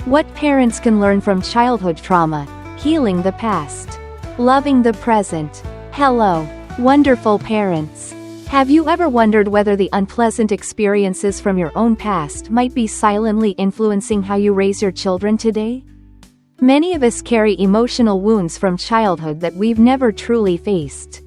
What parents can learn from childhood trauma: healing the past, loving the present. Hello, wonderful parents. Have you ever wondered whether the unpleasant experiences from your own past might be silently influencing how you raise your children today? Many of us carry emotional wounds from childhood that we've never truly faced.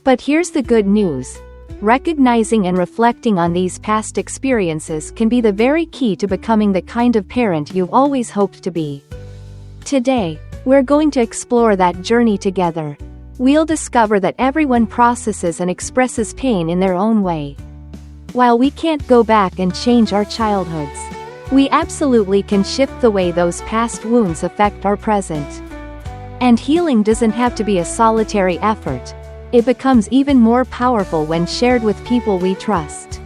But here's the good news. Recognizing and reflecting on these past experiences can be the very key to becoming the kind of parent you've always hoped to be. Today, we're going to explore that journey together. We'll discover that everyone processes and expresses pain in their own way. While we can't go back and change our childhoods, we absolutely can shift the way those past wounds affect our present. And healing doesn't have to be a solitary effort. It becomes even more powerful when shared with people we trust.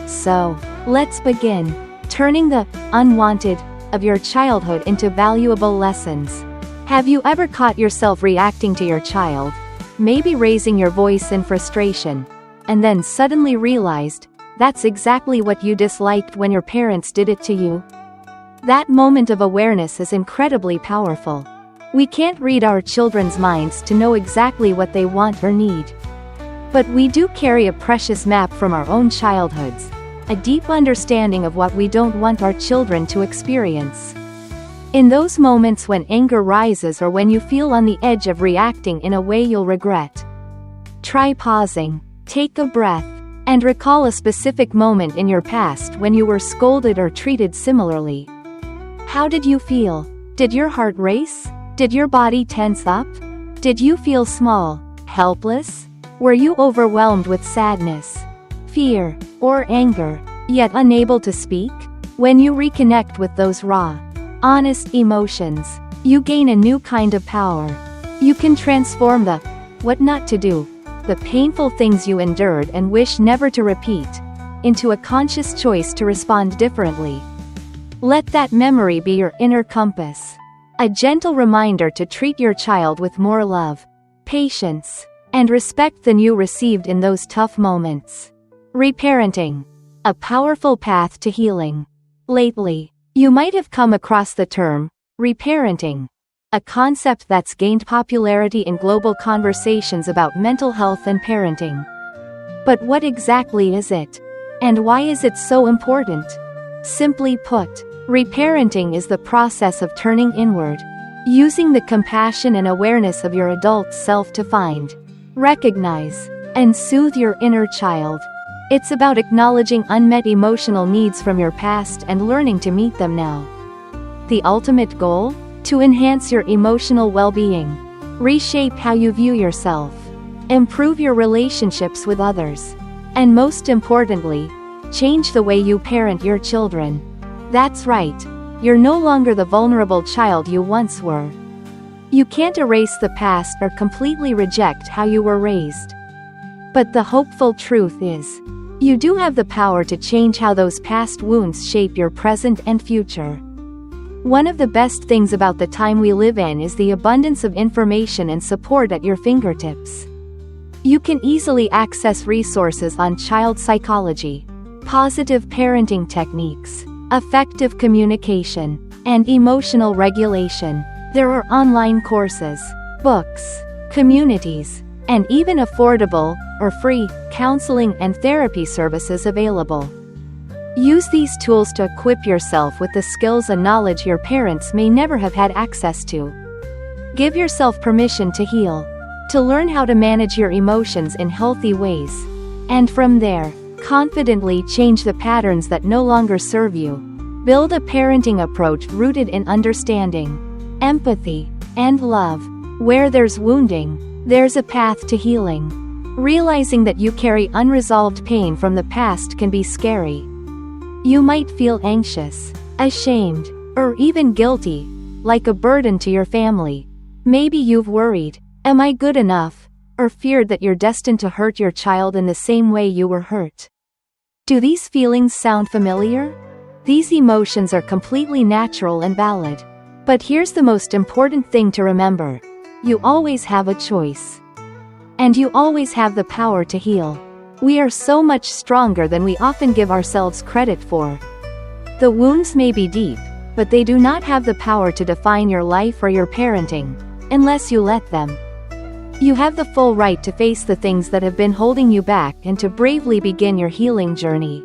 So, let's begin, turning the unwanted of your childhood into valuable lessons. Have you ever caught yourself reacting to your child, maybe raising your voice in frustration, and then suddenly realized that's exactly what you disliked when your parents did it to you? That moment of awareness is incredibly powerful. We can't read our children's minds to know exactly what they want or need. But we do carry a precious map from our own childhoods, a deep understanding of what we don't want our children to experience. In those moments when anger rises or when you feel on the edge of reacting in a way you'll regret, try pausing, take a breath, and recall a specific moment in your past when you were scolded or treated similarly. How did you feel? Did your heart race? Did your body tense up? Did you feel small, helpless? Were you overwhelmed with sadness, fear, or anger, yet unable to speak? When you reconnect with those raw, honest emotions, you gain a new kind of power. You can transform the what not to do, the painful things you endured and wish never to repeat, into a conscious choice to respond differently. Let that memory be your inner compass. A gentle reminder to treat your child with more love, patience, and respect than you received in those tough moments. Reparenting. A powerful path to healing. Lately, you might have come across the term, reparenting, a concept that's gained popularity in global conversations about mental health and parenting. But what exactly is it? And why is it so important? Simply put, reparenting is the process of turning inward, using the compassion and awareness of your adult self to find, recognize, and soothe your inner child. It's about acknowledging unmet emotional needs from your past and learning to meet them now. The ultimate goal? To enhance your emotional well-being, reshape how you view yourself, improve your relationships with others, and most importantly, change the way you parent your children. That's right, you're no longer the vulnerable child you once were. You can't erase the past or completely reject how you were raised. But the hopeful truth is, you do have the power to change how those past wounds shape your present and future. One of the best things about the time we live in is the abundance of information and support at your fingertips. You can easily access resources on child psychology, positive parenting techniques, effective communication, and emotional regulation. There are online courses, books, communities, and even affordable, or free, counseling and therapy services available. Use these tools to equip yourself with the skills and knowledge your parents may never have had access to. Give yourself permission to heal, to learn how to manage your emotions in healthy ways, and from there, confidently change the patterns that no longer serve you. Build a parenting approach rooted in understanding, empathy, and love. Where there's wounding, there's a path to healing. Realizing that you carry unresolved pain from the past can be scary. You might feel anxious, ashamed, or even guilty, like a burden to your family. Maybe you've worried, am I good enough? Or feared that you're destined to hurt your child in the same way you were hurt. Do these feelings sound familiar? These emotions are completely natural and valid. But here's the most important thing to remember. You always have a choice. And you always have the power to heal. We are so much stronger than we often give ourselves credit for. The wounds may be deep, but they do not have the power to define your life or your parenting, unless you let them. You have the full right to face the things that have been holding you back and to bravely begin your healing journey.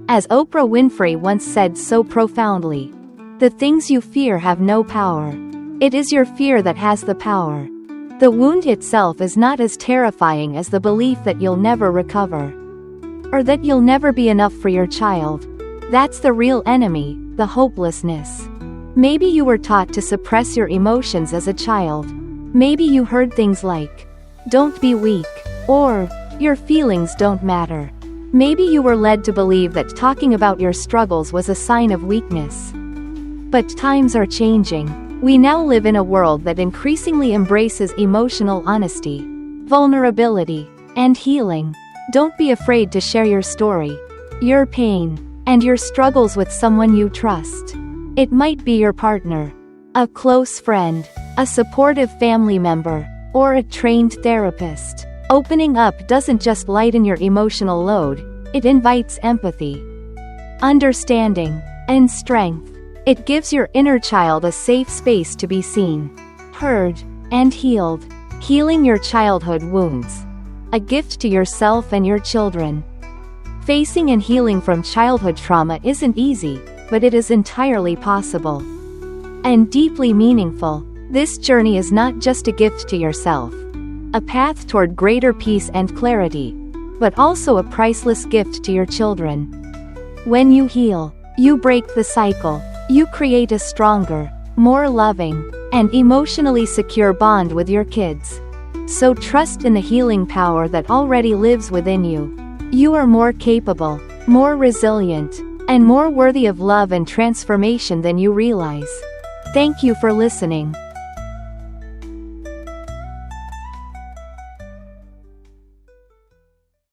As Oprah Winfrey once said so profoundly, "The things you fear have no power. It is your fear that has the power." The wound itself is not as terrifying as the belief that you'll never recover, or that you'll never be enough for your child. That's the real enemy, the hopelessness. Maybe you were taught to suppress your emotions as a child. Maybe you heard things like, "Don't be weak," or, "Your feelings don't matter." Maybe you were led to believe that talking about your struggles was a sign of weakness. But times are changing. We now live in a world that increasingly embraces emotional honesty, vulnerability, and healing. Don't be afraid to share your story, your pain, and your struggles with someone you trust. It might be your partner, a close friend, a supportive family member, or a trained therapist. Opening up doesn't just lighten your emotional load, it invites empathy, understanding, and strength. It gives your inner child a safe space to be seen, heard, and healed. Healing your childhood wounds. A gift to yourself and your children. Facing and healing from childhood trauma isn't easy, but it is entirely possible. And deeply meaningful. This journey is not just a gift to yourself, a path toward greater peace and clarity, but also a priceless gift to your children. When you heal, you break the cycle. You create a stronger, more loving, and emotionally secure bond with your kids. So trust in the healing power that already lives within you. You are more capable, more resilient, and more worthy of love and transformation than you realize. Thank you for listening.